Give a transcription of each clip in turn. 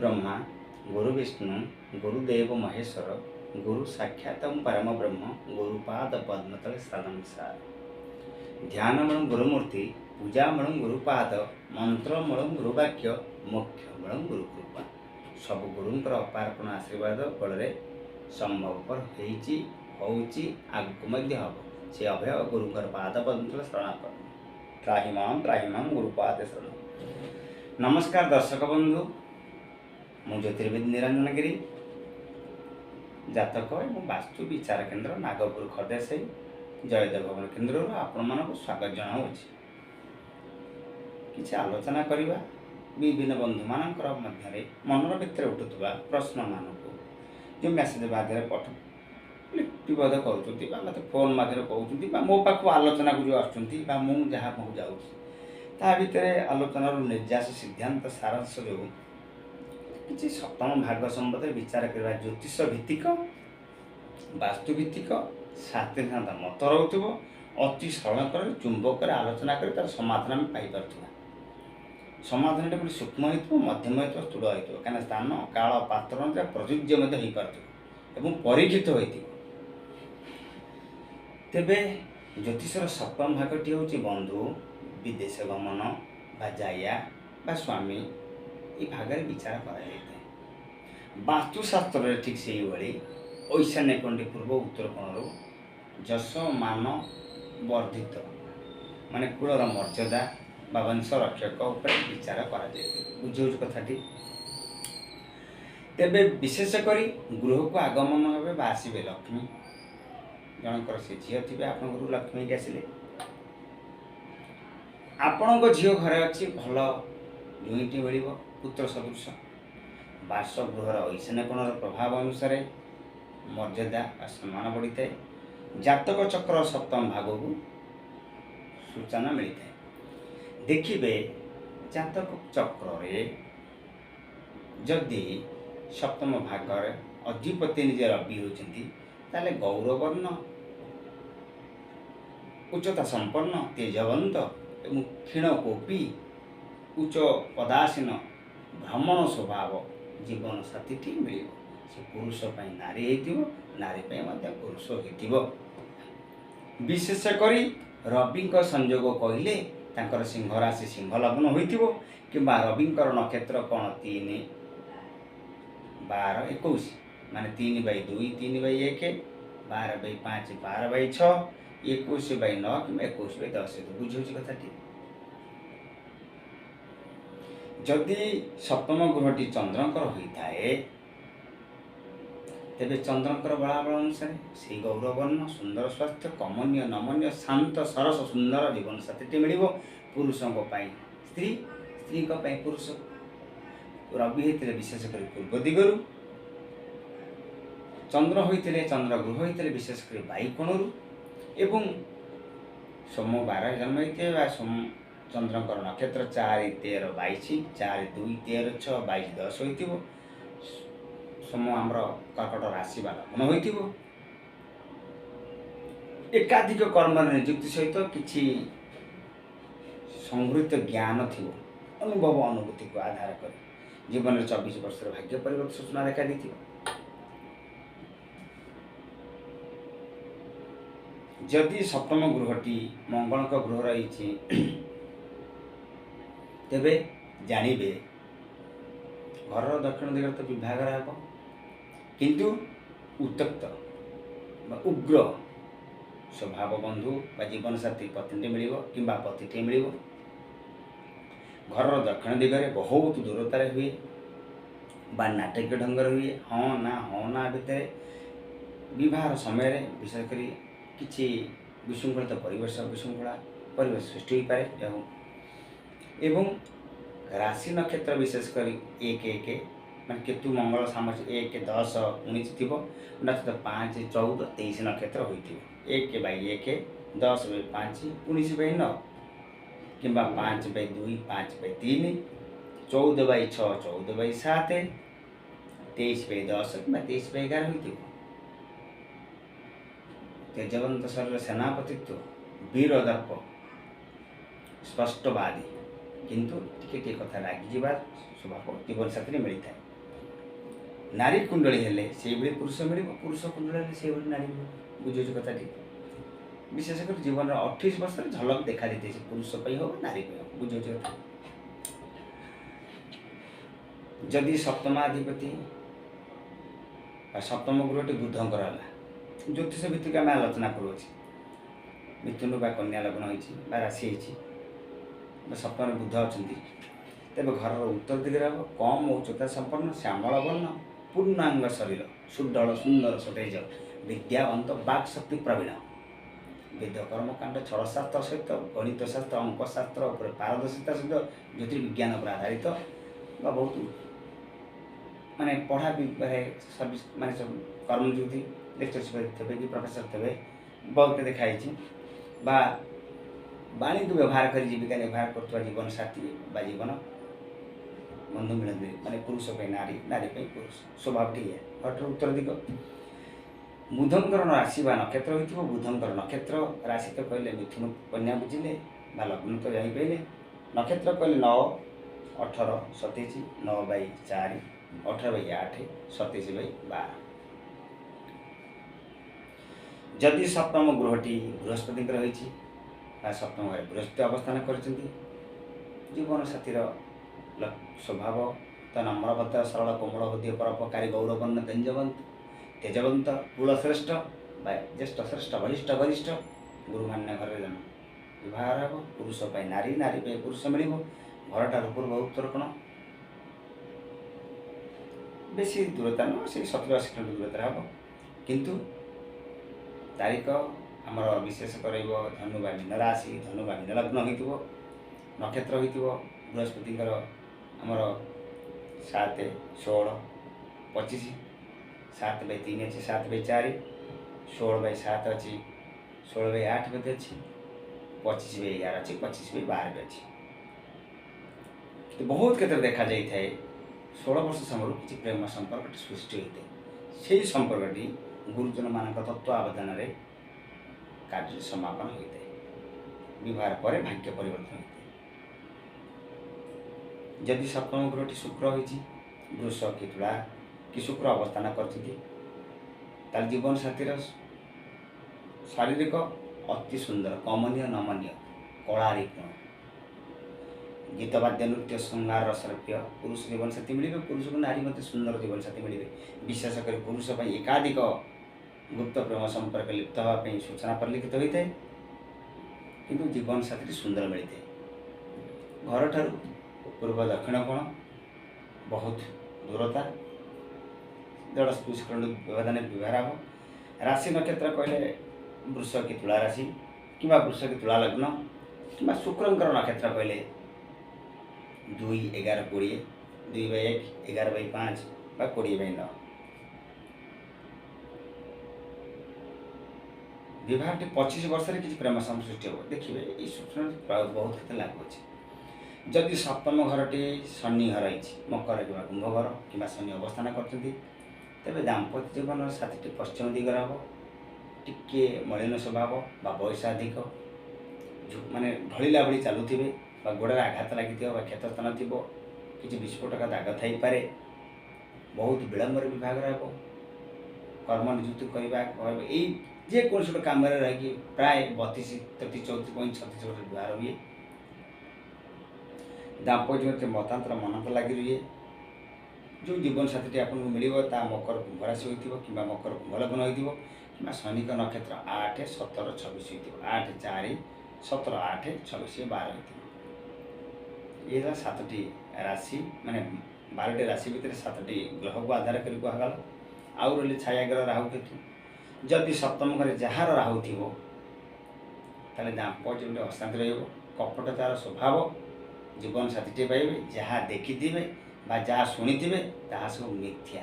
ब्रह्मा गुरु विष्णु गुरुदेव महेश्वर गुरु साक्षात परम ब्रह्म गुरुपाद पद्मतल नमस्कार। ध्यानमूलम गुरुमूर्ति पूजामूलम गुरुपाद मंत्रमूलम गुरुवाक्य मोक्षमूलम गुरुकृपा। सब गुरुंकर अपारपण आशीर्वाद फल संभवपर होची आगक हम से अभय गुरुंकर पाद पद्मतल शरणापन्न त्राहिमाम गुरुपाद शरण। नमस्कार दर्शक बंधु, मु ज्योतिर्विद निरंजन गिरी जातक एवं वास्तु विचार केन्द्र नागपुर खदेसाई जयदेव भवन केन्द्र आपण मानक स्वागत जनाऊँच। किसी आलोचना करवा विभिन्न बंधु मानकर मध्य मनर भितर उठुवा प्रश्न मानक जो मेसेज माध्यम पठ लिपिबद्ध कर मत फोन माध्यम कहते मो पाख आलोचना को जो आसुँच जाऊँ ता भितर आलोचनार निर्यास सिद्धांत सारांश जो किसी सप्तम भाग संबंध विचार करवा ज्योतिष भित्तिक वास्तुभित्तिक शास्त्रीय मत रोक अति सरल चुंबक आलोचना कर तार समाधान आम पाइपर। समाधान टा सूक्ष्म हो मध्यम हो स्थूल हो कहीं स्थान काल पात्र प्रযোज्य हो पार परीक्षित हो। तेबे ज्योतिषर सप्तम भागटी हूँ बंधु विदेश गमन बा जाया बा स्वामी ये भाग विचार कर वास्तुशास्त्र ठीक से ईशान्य कोण पूर्व उत्तर कोण जश मान वर्धित माने कूलर मर्यादा बा वंश रक्षक उपर विचार कर बुझे कथाटी। तेबे विशेषकर गृह को आगमन हे आसवे लक्ष्मी जनकर से झील थे आप लक्ष्मी के आसिले आपण झील घरे अच्छी भल दुईटी मिल पुत्र सदृश बासगृहर ईशान्य कोणर प्रभाव अनुसार मर्यादा सम्मान बढ़ी था। जातक चक्र सप्तम भाग को सूचना मिलता है। देखिए जातक चक्र जदि सप्तम भाग अधिपति निजे रवि होते गौरवर्ण उच्चता संपन्न तेजवंत एवं क्षीण कोपी उच्च पदासीन भ्रमण स्वभाव जीवन साथी मिल से पुरुष नारी नारी पुरुष हो। विशेषकर रवि संजोग कहले तांकर सिंह राशि सिंह लग्न हो कि रवि नक्षत्र कौन 3 12 21 माने 3/2 3/1 12/5 12/6 21/9 कि 21/10 बुझे कथाटी। जदि सप्तम ग्रहटी चंद्रंकर होता है तेबे चंद्रंकर बलाबल अनुसार से गौरवर्ण सुंदर स्वास्थ्य कमनीय नमनीय शांत सरस सुंदर जीवन साथी मिल पुरुषों स्त्री स्त्री पुरुष रवि होते विशेषकर पूर्व दिगरु चंद्र होते चंद्र गृह होते विशेषकर वायुकोणरू एवं सोमवार जन्म होते सोम चंद्रंकर नक्षत्र 4 13 22 4 2 13 6 22 10 हो सोम आमर कर्कट राशि बा लग्न हो एकाधिक कर्म नियुक्ति सहित किसी संगृहित ज्ञान थी अनुभव अनुभूति को आधार कर जीवन 24 वर्ष भाग्य परिवर्तन सूचना देखा दी। जदि सप्तम गृहटी मंगल गृह रही तेबे जानिबे घर दक्षिण दिगरे तो विभाग हे किंतु उत्तक्त उग्र स्वभाव बंधु बा जीवन साथी पत्नी मिल कि पतिटे मिल घर दक्षिण दिगरे बहुत दूरतार हुए बा नाटक ढंगर हुए हाँ ना भितर विवाह समय विशेषकर किसी विशृंखलित परिवेश विशृंखला परिवेश सृष्टि हो पाए एवं राशि नक्षत्र विशेषकर 1 मान केतु मंगल सामर्थ्य 1 10 19 थी नक्षत्र 5 14 23 नक्षत्र हो 1/1 10/5 19/9 कि 5/2 5/3 14/6 14/7 23/10 कि 23/11 हो। तेजवंत शरीर सेनापतित्व वीर दर्प स्पष्टवादी किंतु टिके कथा रागिजा स्वभाव जीवन साथी मिलता है। नारी कुंडली हेले से पुरुष मिल पुरुष कुंडली हेले से नारी बुझे कथाटी विशेषकर जीवन 28 वर्ष झलक देखा देते पुरुष हो नारी हो बुझे कथा जदि सप्तमाधिपति सप्तम गृहटी बुधंकर है ज्योतिष भित्तिक आम आलोचना करुचे मिथुन बा कन्या लग्न हो राशि सप्तम बुध अच्छा तेज घर उत्तर दिगरे हम कम उच्चता संपन्न श्यामल वर्ण पूर्णांग शरीर सुडल सुंदर सतेज विद्यावंत बाक्शक्ति प्रवीण वेद कर्मकांड छड़शास्त्र सहित गणित शास्त्र अंकशास्त्र पारदर्शिता सहित ज्योतिर्विज्ञान पर आधारित बहुत माने पढ़ा भी सर्विस माने सब कर्मजीवी लेक्चरशिप थे कि प्रोफेसर थे बहुत देखाई वाणी को व्यवहार कर जीविका व्यवहार कर जीवन साथी बा जीवन बंधु मिलते माने पुरुष पे नारी नारी पे पुरुष स्वभाव टी है हटर उत्तर दिग बुधंकर राशि बा नक्षत्र हो बुधंकर नक्षत्र राशि तो कहले मिथुन कन्या बुझिले बा लग्न तो जापारे नक्षत्र कहले 9 18 27 9/4 18/8 27/12 जदि सप्तम गृहटी बृहस्पति रही सप्तम घर बृहस्पति अवस्थान कर जीवन साथीर स्वभाव तो नम्रभद्र सरल कोमल हृदय परोपकारी गौरवर्ण तेजवंत कुलश्रेष्ठ ज्येष्ठ श्रेष्ठ बलिष्ठ वरिष्ठ गुरुमान्य घर जन्म विवाह हम पुरुष नारी नारी पे पुरुष मिल घरटार पूर्व उत्तर कोण बेसी दूरता नुह से 70-80 किलोमीटर दूरता हम किंतु तारीख आमर विशेष कर धनु बा मीन राशि धनु बा मीन लग्न हो नक्षत्र हो बृहस्पति आमर 7 16 25 7/3 अच्छी 7/4 16/7 अच्छी 16/8 भी अच्छी 25/11 अच्छी 25/12 भी अच्छी तो बहुत क्षेत्र देखा जाए 16 वर्ष समय किसी प्रेम संपर्क सृष्टि होता है से संपर्कटी गुरुजन मान तत्वावधान कार्य समापन होता है विवाह पर भाग्य परिवर्तन होता है जदि सप्तम गृहटी शुक्र होती वृष कि तुला कि शुक्र अवस्थान कर जीवन साथीर शारीरिक अति सुंदर कमनीय नमनीय कलारी गुण गीतवाद्य नृत्य संहार रसरप्य पुरुष जीवन साथी मिले पुरुष को नारी मत सुंदर जीवन साथी मिले विशेषकर कर पुरुष एकाधिक गुप्त प्रेम संपर्क लिप्त होगापी सूचना परिलिखित होता है किंतु जीवन साथी सुंदर मिलते घर ठार पूर्व दक्षिण कोण बहुत दूरता 1.5 किलोमीटर व्यवधान विवाह हम राशि नक्षत्र कहले वृष कि तुला राशि कि वृष कि तुला लग्न कि शुक्रंकर नक्षत्र कहले 2 11 20 2/1 11/5 बा 20/9 विवाहटी 25 वर्ष किसी प्रेम सृष्टि हो देखिए ये सूचना बहुत क्षेत्र लागू अच्छे जदि सप्तम घरटी शनि घर मकर कि कुंभ घर कि शनि अवस्थान कर तेज दाम्पत्य जीवन साथी पश्चिम दिगर हम टिके मलिन स्वभाव बयस अधिक माने ढलिला भाई चलुवे गोड़े आघात लगी क्षतस्थान थी कि विस्फोटक दाग थी पारे बहुत विलंब विभाग हम कर्म निजुक्ति करवा जेको गोटे कम रही प्राय 32 33 34 36 वर्ष व्यवहार हुए दाम्पत्य मतांतर मनंतर लगी रही जो जीवन साथी आपको मिल मकर कुंभ राशि हो कि मकर कुंभ लग्न हो कि शनिक नक्षत्र 8 17 26 हो 8 4 17 8 26 12 हो 7टी राशि माने 12टी राशि भितर 7टी ग्रह को आधार कर कहगला आउ रही छाया ग्रह राहु केतु जदि सप्तम घर जार राहु थी दाम्पत्य अशांति रपटतार स्वभाव जीवन साथी पाइबे जहाँ देखिथे जहाँ शुणी सब मिथ्या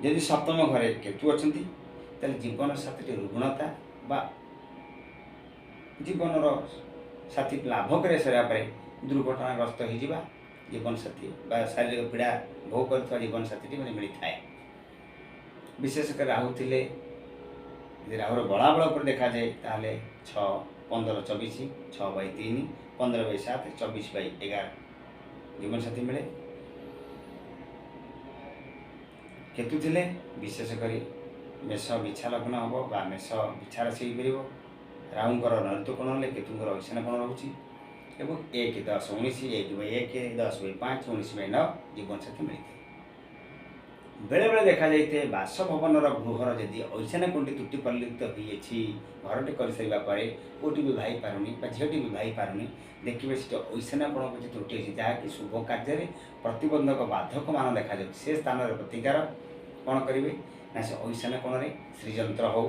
यदि सप्तम घरे केतु अच्छा जीवन साथी रुग्णता बा जीवन साथी लाभ कर सारे दुर्घटनाग्रस्त हो जीवन साथी शारीरिक पीड़ा भोग कर जीवन साथी मैंने मिलता है विशेषकर राहु थे राहुर बलाबल पर देखा जाए 6 15 24 6/3 15/7 24/11 जीवन साथी मिले କେତୁ ଥିଲେ ବିଶେଷ କରି ମେଷ ବିଛା ଲଗ୍ନ ହେବ ବା ମେଷ ବିଛା ରାଶି ହେଇପାରିବ। ରାହୁଙ୍କର ନୈಋତ୍ୟ କୋଣ ହେଲେ କେତୁଙ୍କର ଐଶାନ୍ୟ କୋଣ ରହୁଛି ଏବଂ 1, 10, 19, 1/1, 10/5, 19/9 ଜୀବନସାଥୀ ମିଳିଥାଏ। ବେଳେବେଳେ ଦେଖାଯାଇଥାଏ ବାସଭବନର ଗୃହର ଯଦି ଐଶାନ୍ୟ କୋଣଟି ତ୍ରୁଟି ପରିଲକ୍ଷିତ ହୋଇଅଛି, ଘରଟି କରିସାରିବା ପରେ ପୁଅଟି ବିଭା ହେଇପାରୁନି ବା ଝିଅଟି ବିଭା ହେଇପାରୁନି, ଦେଖିବେ ସେଠି ଐଶାନ୍ୟ କୋଣ କିଛି ତ୍ରୁଟି ଅଛି ଯାହାକି ଶୁଭ କାର୍ଯ୍ୟରେ ପ୍ରତିବନ୍ଧକ ବାଧକମାନ ଦେଖାଯାଉଛି। ସେ ସ୍ଥାନରେ ପ୍ରତିକାର କ'ଣ କରିବେ ନା ସେ ଐଶାନ୍ୟ କୋଣରେ ଶ୍ରୀଯନ୍ତ୍ର ହେଉ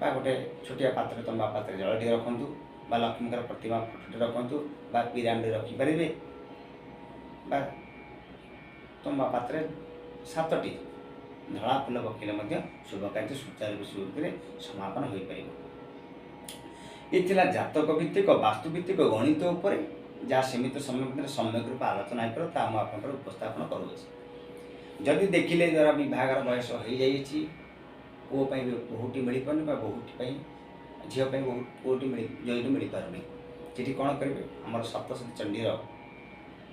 ବା ଗୋଟେ ଛୋଟିଆ ପାତ୍ରରେ ତମ୍ବା ପାତ୍ରରେ ଜଳ ଟିକେ ରଖନ୍ତୁ ବା ଲକ୍ଷ୍ମୀଙ୍କର ପ୍ରତିମା ଫଟୋଟେ ରଖନ୍ତୁ ବା ପିରାଣ୍ଡି ରଖିପାରିବେ ବା ତମ୍ବା ପାତ୍ରରେ 7ଟି ଧଳା ଫୁଲ ପକାଇଲେ ମଧ୍ୟ ଶୁଭ କାର୍ଯ୍ୟ ସୁଚାରୁରୂପେ ସମାପନ ହୋଇପାରିବ। ଏ ଥିଲା ଜାତକ ଭିତ୍ତିକ ବାସ୍ତୁଭିତ୍ତିକ ଗଣିତ ଉପରେ ଯାହା ସୀମିତ ସମୟ ଭିତରେ ସମ୍ୟକ ରୂପେ ଆଲୋଚନା ହୋଇପାରିବ ତାହା ମୁଁ ଆପଣଙ୍କର ଉପସ୍ଥାପନ କରୁଅଛି। ଯଦି ଦେଖିଲେ ଦ୍ୱାରା ବିବାହର ବୟସ ହୋଇଯାଇଛି, ପୁଅ ପାଇଁ ବୋହୂଟି ମିଳିପାରୁନି ବା ବୋହୂଟି ପାଇଁ ଝିଅ ପାଇଁ ପୁଅଟି ଝିଅଟି ମିଳିପାରୁନି, ସେଠି କ'ଣ କରିବେ? ଆମର ସପ୍ତଶତୀ ଚଣ୍ଡୀର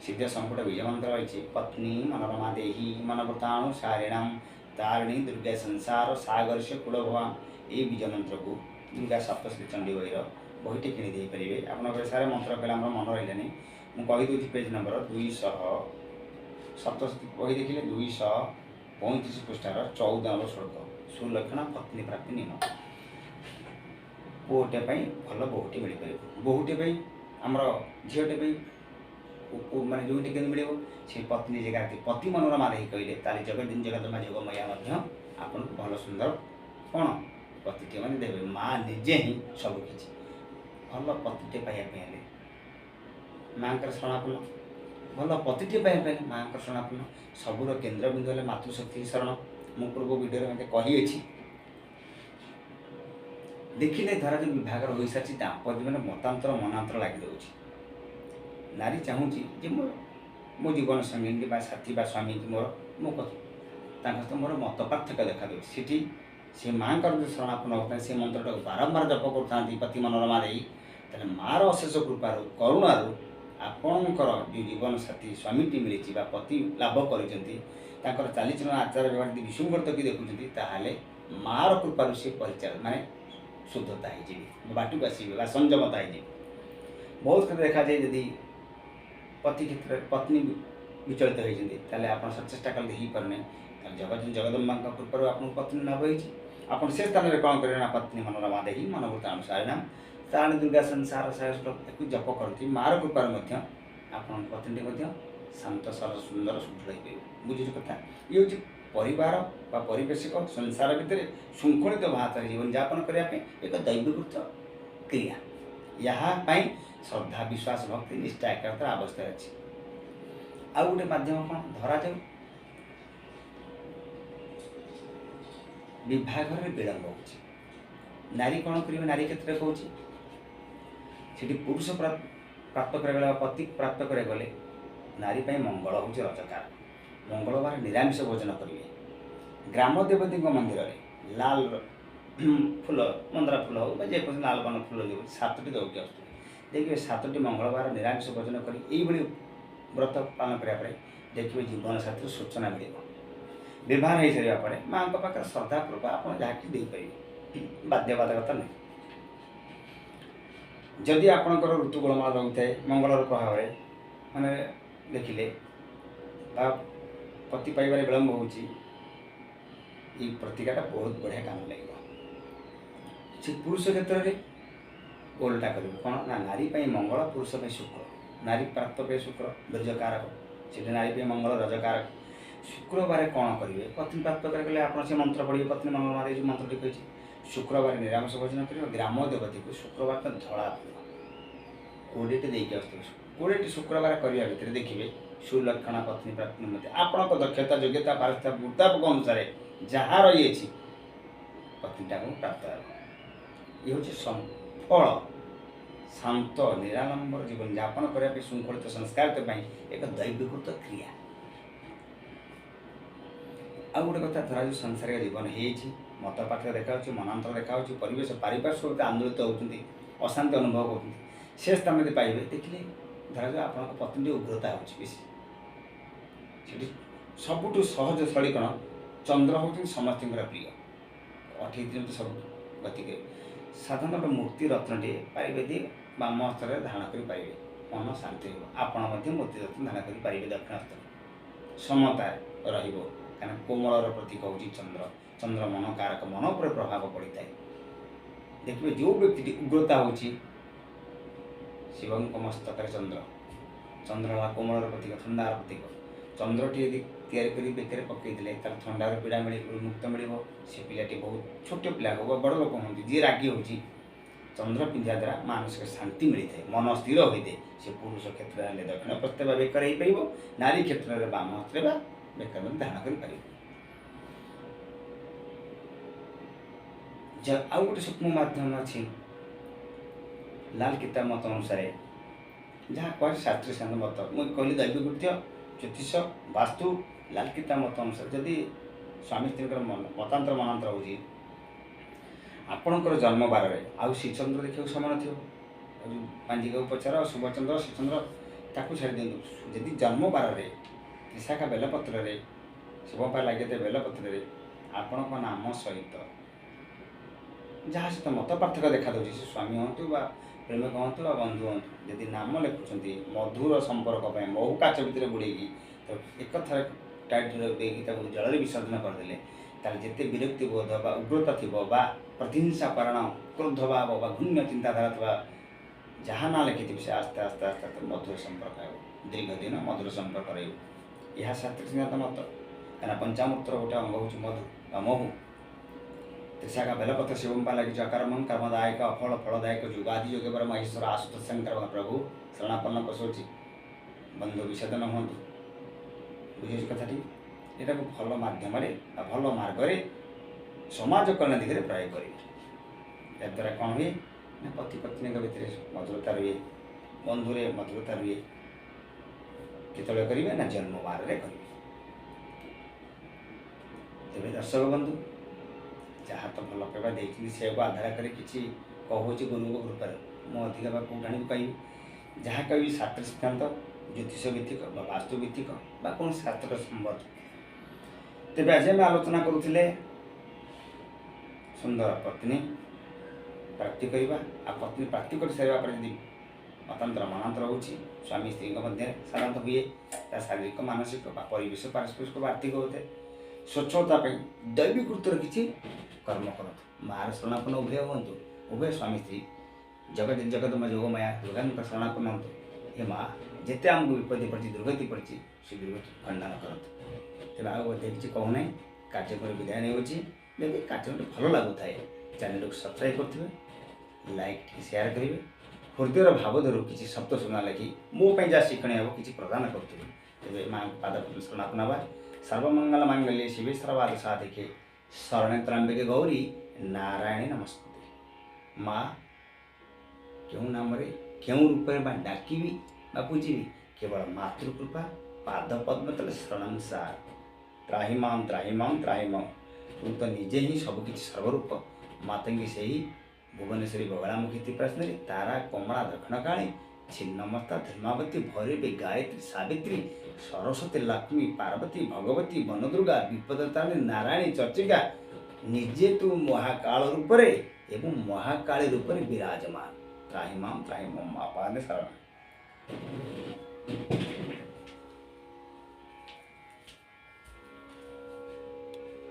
ସିଦ୍ଧ ସଂପୁଟ ବୀଜ ମନ୍ତ୍ର ରହିଛି। ପତ୍ନୀ ମନୋରମା ଦେହି ମନୋବୃତାଣୁ ସାରିଣାମ ତାରିଣୀ ଦୁର୍ଗା ସଂସାର ସାଗରସ୍ୟ କୂଳଭବାମ। ଏହି ବୀଜ ମନ୍ତ୍ରକୁ ଦୁର୍ଗା ସପ୍ତଶତୀ ଚଣ୍ଡୀ ବହିର ବହିଟି କିଣି ଦେଇପାରିବେ। ଆପଣଙ୍କ ସାରା ମନ୍ତ୍ର କହିଲେ ଆମର ମନେ ରହିଲାନି, ମୁଁ କହିଦେଉଛି ପେଜ୍ ନମ୍ବର 200 ସପ୍ତଶତୀ ବହି ଦେଖିଲେ 235 ପୃଷ୍ଠାର 14 ନମ୍ବର ଶ୍ଲୋକ। ସୁଲକ୍ଷଣ ପତ୍ନୀ ପ୍ରାପ୍ତି ନିୟମ। ପୁଅଟେ ପାଇଁ ଭଲ ବୋହୂଟି ମିଳିପାରିବ। ବୋହୂଟେ ପାଇଁ ଆମର ଝିଅଟେ ପାଇଁ ମାନେ ଯେଉଁଠି କେମିତି ମିଳିବ ସେ ପତ୍ନୀ ଜାଗାରେ ପତି ମନୋରମା ଦେଇ କହିଲେ ତାହେଲେ ଜଗନ୍ମା ଯୋଗମୟା ମଧ୍ୟ ଆପଣଙ୍କୁ ଭଲ ସୁନ୍ଦର କ'ଣ ପତିଟିଏ ମାନେ ଦେବେ। ମା ନିଜେ ହିଁ ସବୁକିଛି। ଭଲ ପତିଟିଏ ପାଇବା ପାଇଁ ହେଲେ ମାଆଙ୍କର ଶରଣାପନ୍ନ, ଭଲ ପତିଟିଏ ପାଇବା ପାଇଁ ହେଲେ ମାଆଙ୍କର ଶରଣାପନ୍ନ। ସବୁର କେନ୍ଦ୍ରବିନ୍ଦୁ ହେଲେ ମାତୃଶକ୍ତି ଶରଣ। ମୁଁ ପୂର୍ବ ଭିଡ଼ିଓରେ ମୋତେ କହିଅଛି। ଦେଖିଲେ ଧରା ଯେଉଁ ବିଭାଗର ହୋଇସାରିଛି ଦାମ୍ପତ୍ୟ ମାନେ ମତାନ୍ତର ମନାନ୍ତର ଲାଗିଯାଉଛି। ନାରୀ ଚାହୁଁଛି ଯେ ମୋ ଜୀବନ ସଙ୍ଗିନୀ ବା ସାଥୀ ବା ସ୍ୱାମୀ ମୋର ମୋ ତାଙ୍କ ସହିତ ମୋର ମତ ପାର୍ଥକ୍ୟ ଦେଖାଦେଉଛି। ସେଠି ସେ ମାଆଙ୍କର ଯେଉଁ ଶରଣାପନ୍ନ ହେଉଥାଏ ସେ ମନ୍ତ୍ରଟାକୁ ବାରମ୍ବାର ଜପ କରୁଥାନ୍ତି ପତି ମନୋରମା ଦେଇ, ତାହେଲେ ମାଆର ଅଶେଷ କୃପାରୁ କରୁଣାରୁ ଆପଣଙ୍କର ଯେଉଁ ଜୀବନ ସାଥୀ ସ୍ୱାମୀଟି ମିଳିଛି ବା ପତି ଲାଭ କରିଛନ୍ତି ତାଙ୍କର ଚାଲିଚଳନ ଆଚାର ବ୍ୟବହାର ଯଦି ବିଶୃଙ୍ଖଳିତ କି ଦେଖୁଛନ୍ତି ତାହେଲେ ମାଆର କୃପାରୁ ସେ ପରିଚାଳନା ମାନେ ଶୁଦ୍ଧତା ହେଇଯିବେ, ବାଟକୁ ଆସିବେ ବା ସଂଯମତା ହେଇଯିବେ। ବହୁତ କ୍ଷେତ୍ରରେ ଦେଖାଯାଏ ଯଦି ପତି କ୍ଷେତ୍ରରେ ପତ୍ନୀ ବିଚଳିତ ହୋଇଛନ୍ତି ତାହେଲେ ଆପଣ ସଚେଷ୍ଟା କଲେ ହେଇପାରୁନି, ତାହେଲେ ଜଗଦମ୍ବାଙ୍କ କୃପାରୁ ଆପଣଙ୍କୁ ପତ୍ନୀ ଲାଭ ହେଇଛି। ଆପଣ ସେ ସ୍ଥାନରେ କ'ଣ କରିବେ ନା ପତ୍ନୀ ମନୋରମା ଦେହି ମନୋଭୂତ ଅନୁସାରିଣାମ ତାରିଣୀ ଦୁର୍ଗା ସଂସାର ସାହସକୁ ଜପ କରନ୍ତି। ମାଆର କୃପାରୁ ମଧ୍ୟ ଆପଣଙ୍କ ପତ୍ନୀଟି ମଧ୍ୟ ଶାନ୍ତ ସରଳ ସୁନ୍ଦର ସୁଦୃଢ଼ ହେଇପାରିବ। ବୁଝୁଛୁ କଥା? ଇଏ ହେଉଛି ପରିବାର ବା ପରିବେଶିକ ସଂସାର ଭିତରେ ଶୃଙ୍ଖଳିତ ଭାବରେ ଜୀବନଯାପନ କରିବା ପାଇଁ ଏକ ଦୈବୀକୃତ କ୍ରିୟା। ଏହା ପାଇଁ ଶ୍ରଦ୍ଧା ବିଶ୍ୱାସ ଭକ୍ତି ନିଷ୍ଠା ଏକାଗ୍ରତାର ଆବଶ୍ୟକତା ଅଛି। ଆଉ ଗୋଟେ ମାଧ୍ୟମ କ'ଣ ଧରାଯାଉ ବିବାହରେ ବିଳମ୍ବ ହେଉଛି, ନାରୀ କ'ଣ କରିବେ? ନାରୀ କ୍ଷେତ୍ରରେ କହୁଛି ସେଠି ପୁରୁଷ ପ୍ରାପ୍ତ କରାଗଲେ ବା ପତି ପ୍ରାପ୍ତ କରାଗଲେ ନାରୀ ପାଇଁ ମଙ୍ଗଳ ହେଉଛି ରଜକାର। ମଙ୍ଗଳବାର ନିରାମିଷ ଭୋଜନ କରିବେ। ଗ୍ରାମ ଦେବତୀଙ୍କ ମନ୍ଦିରରେ ଲାଲ ଫୁଲ ମନ୍ଦାର ଫୁଲ ହେଉ ବା ଯେକୌଣସି ଲାଲ ବନ ଫୁଲ ଯେଉଁ 7ଟି ଦୌଡ଼ି ଆସୁଥିବେ, ଦେଖିବେ 7ଟି ମଙ୍ଗଳବାର ନିରାମିଷ ଭୋଜନ କରି ଏଇଭଳି ବ୍ରତ ପାଳନ କରିବା ପରେ ଦେଖିବେ ଜୀବନସାଥୀର ସୂଚନା ମିଳିବ। ବିବାହ ହୋଇସାରିବା ପରେ ମାଆଙ୍କ ପାଖରେ ଶ୍ରଦ୍ଧାପୂର୍ବକ ଆପଣ ଯାହାକି ଦେଇପାରିବେ, ବାଧ୍ୟବାଧକତା ନାହିଁ। ଯଦି ଆପଣଙ୍କର ଋତୁ ଗୋଳମାଳ ରହୁଥାଏ ମଙ୍ଗଳର ପ୍ରଭାବରେ ମାନେ ଦେଖିଲେ ବା ପତି ପାଇବାରେ ବିଳମ୍ବ ହେଉଛି, ଏଇ ପ୍ରତିକାରଟା ବହୁତ ବଢ଼ିଆ କାମ ଲାଗିବ। ସେ ପୁରୁଷ କ୍ଷେତ୍ରରେ ଓଲଟା କରିବ କ'ଣ ନା ନାରୀ ପାଇଁ ମଙ୍ଗଳ ପୁରୁଷ ପାଇଁ ଶୁକ୍ର। ନାରୀ ପ୍ରାପ୍ତ ପାଇଁ ଶୁକ୍ର ବୀର୍ଯ୍ୟକାରକ, ସେଠି ନାରୀ ପାଇଁ ମଙ୍ଗଳ ରଜକାରକ। ଶୁକ୍ରବାର କ'ଣ କରିବେ? ପତ୍ନୀ ପ୍ରାପ୍ତ କରିଗଲେ ଆପଣ ସେ ମନ୍ତ୍ର ପଢ଼ିବେ। ପତ୍ନୀ ମନୋରମା ଦେଇ ଯେଉଁ ମନ୍ତ୍ରଟି କହିଛି, ଶୁକ୍ରବାର ନିରାମିଷ ଭୋଜନ କରିବ। ଗ୍ରାମ ଦେବତୀକୁ ଶୁକ୍ରବାର ତ ଧଳା ଫୁଲ 20ଟି ଦେଇକି ଆସୁଥିବେ। 20ଟି ଶୁକ୍ରବାର କରିବା ଭିତରେ ଦେଖିବେ ସୁଲକ୍ଷଣା ପତ୍ନୀ ପ୍ରାପ୍ତି ନିମନ୍ତେ ଆପଣଙ୍କ ଦକ୍ଷତା ଯୋଗ୍ୟତା ପାରସ୍ଥା ମୁତାବକ ଅନୁସାରେ ଯାହା ରହିଅଛି ପତ୍ନୀଟାକୁ ପ୍ରାପ୍ତ ହେବ। ଇଏ ହେଉଛି ସଫଳ ଶାନ୍ତ ନିରାଡ଼ମ୍ବର ଜୀବନଯାପନ କରିବା ପାଇଁ ଶୃଙ୍ଖଳିତ ସଂସ୍କାରିତ ପାଇଁ ଏକ ଦୈବୀକୃତ କ୍ରିୟା। ଆଉ ଗୋଟେ କଥା ଧରାଯାଉ ସଂସାରିକ ଜୀବନ ହେଇଯାଇଛି, ମତ ପାର୍ଥକ୍ୟ ଦେଖାଯାଉଛି, ମନାନ୍ତର ଦେଖାଯାଉଛି, ପରିବେଶ ପାରିପାର୍ଶ୍ୱିକ ଆନ୍ଦୋଳିତ ହେଉଛନ୍ତି, ଅଶାନ୍ତି ଅନୁଭବ କରୁଛନ୍ତି, ସେ ସ୍ଥାନ ଯଦି ପାଇବେ ଦେଖିଲେ ଧରାଯାଉ ଆପଣଙ୍କ ପତ୍ନୀଟି ଉଗ୍ରତା ହେଉଛି ବେଶୀ, ସେଠି ସବୁଠୁ ସହଜ ଶୈଳୀ କ'ଣ चंद्र हूँ समस्त प्रिय 28 दिन तो सब गति साधारणतः मूर्ति रत्नटे पारे दी बाम हस्त धारण करेंगे मन शांति आपण मूर्ति रत्न धारण करेंगे दक्षिण हस्त समता रही कोमलर प्रतीक हूँ चंद्र चंद्र मन कारक मन पर प्रभाव पड़ता है देखिए जो व्यक्ति उग्रता हो शिव मस्तक चंद्र चंद्र कोमलर प्रतीक ठंडार प्रतीक चंद्रटी यदि तैयारी बेकर पकईदे तार थंडार पीड़ा मिले मुक्त मिल से पिलाटी बहुत छोट पिला हो बड़ लोक हूँ जी रागी हो चंद्र पिंधा द्वारा मानसिक शांति मिलता है मन स्थिर होते से पुरुष क्षेत्र में दक्षिण प्रस्ताव बेकर हो पार नारी क्षेत्र में बाम हस्ते बेकर धारण कर आउ गोटे सूक्ष्म माध्यम अच्छी लाल किताब मत अनुसार जहाँ कह शास्त्रीय सिद्धांत मत मुझे कहली दैविकृत्य ज्योतिष वास्तु लाल किताब मत अनुसार जदि स्वामी स्त्री मतांतर मनांतर हो आपणकर जन्म बार आउ श्रीचंद्र देखा समय थो पांजिका पचार शुभचंद्र श्रीचंद्र ताकू छाड़ दिखाँ जदि जन्म बार विशाखा बेलपत्र शिवपा लगे बेलपत्र आपण नाम सहित जहाँ सहित मत पार्थक्य देखा दूसरी स्वामी हूँ प्रेमिक हूँ बंधु हूँ जदि नाम लिखुं मधुर संपर्क महू काच भितर बुड़ेगी तो एक थर टाइट देखिए जल विसर्जन करदे तार जिते विरक्ति बोध बा उग्रता थी प्रतिहिंसा कारण क्रोध भाव घून्य चिंताधारा था जहाँ ना लिखि से आस्ते आस्ते आस्ते आस्ते मधुर संपर्क हो दीर्घ दिन मधुर संपर्क रहा शास्त्रीय सिद्धांत मत कहीं पंचामृतर गोटे अंग हूँ मधु महू त्रिशाखा बेलपत्र शिवंपा लगी अकर्मं कर्मदायक अफल फलदायक युगादि युगे पर महेश्वर आशुत शंकर प्रभु शरणापन्न पशुची बंधु विषेदन हूँ बुझे कथाटी यहाँ को भल मध्यम भल मार्ग समाज कल्याण दिगरे प्रयोग करेंगे याद्वारा कौन हुए ना पति पत्नी भितर मधुरता रुए बंधुरे मधुरता रुए केतले करेंगे ना जन्म बार करेंगे तेरे दर्शक बंधु जहाँ तो भल पाइबा देखिए से आधार कर किसी कहूँ गुरु कृपार मु अधिक कौटाणी कह जहाँ कह शास्त्र सिद्धांत ज्योतिष भित्तिक वास्तु भित्तिक कौन शास्त्र संबद्ध तेज आज आम आलोचना करुले सुंदर पत्नी प्राप्ति करवा आ पत्नी प्राप्ति कर सारापर यदि मतांतर मनांतर हो स्वामी स्त्री मध्य साधारणतः हुए शारीरिक मानसिक परिवेश पारस्परिक आर्थिक होता है स्वच्छता दैविकृतर किसी कर्म करतु मार शरणापन्न उभय हूँ उभय स्वामी स्त्री जगत जगत में जोग माया दुर्गा शरणापन्न हूँ हे माँ जिते आमको विपत्ति पड़ी दुर्गति पड़ी से दुर्गति खंडन करतु तेज आगे किसी कहूना कार्यक्रम विदाय नहीं जब कार्यक्रम भल लगुए चैनल को सब्सक्राइब करेंगे लाइक शेयर करेंगे हृदय भाव धरू किसी शब्द सुना लगी मोपाई जहाँ शिक्षण हो किसी प्रदान करेंगे तेज माँ पाद शरणापन्न सर्वमंगल मांगल्ये शिवे सर्वार्थ साधिके शरणे त्र्यंबके गौरी नारायणी नमस्ते माँ क्यों नाम क्यों रूप डाकिबी पूजिबी केवल मातृकृपा पाद पद्म तले शरण सार त्राही माम त्राही माम त्राही माम तू तो निजे ही सबकि सर्वरूप मातंगी से ही भुवनेश्वरी बगलामुखी प्रश्न तारा कमला दक्षिणकाणी छिन्नमस्ता धर्मावती भैरवी गायत्री सावित्री सरस्वती लक्ष्मी पार्वती भगवती वनदुर्गा विपदतारिणी नारायणी चर्चिका निजे तू महाकाल रूपरे एवं महाकाली रूपरे विराजमान त्राही माम मापादे शरण।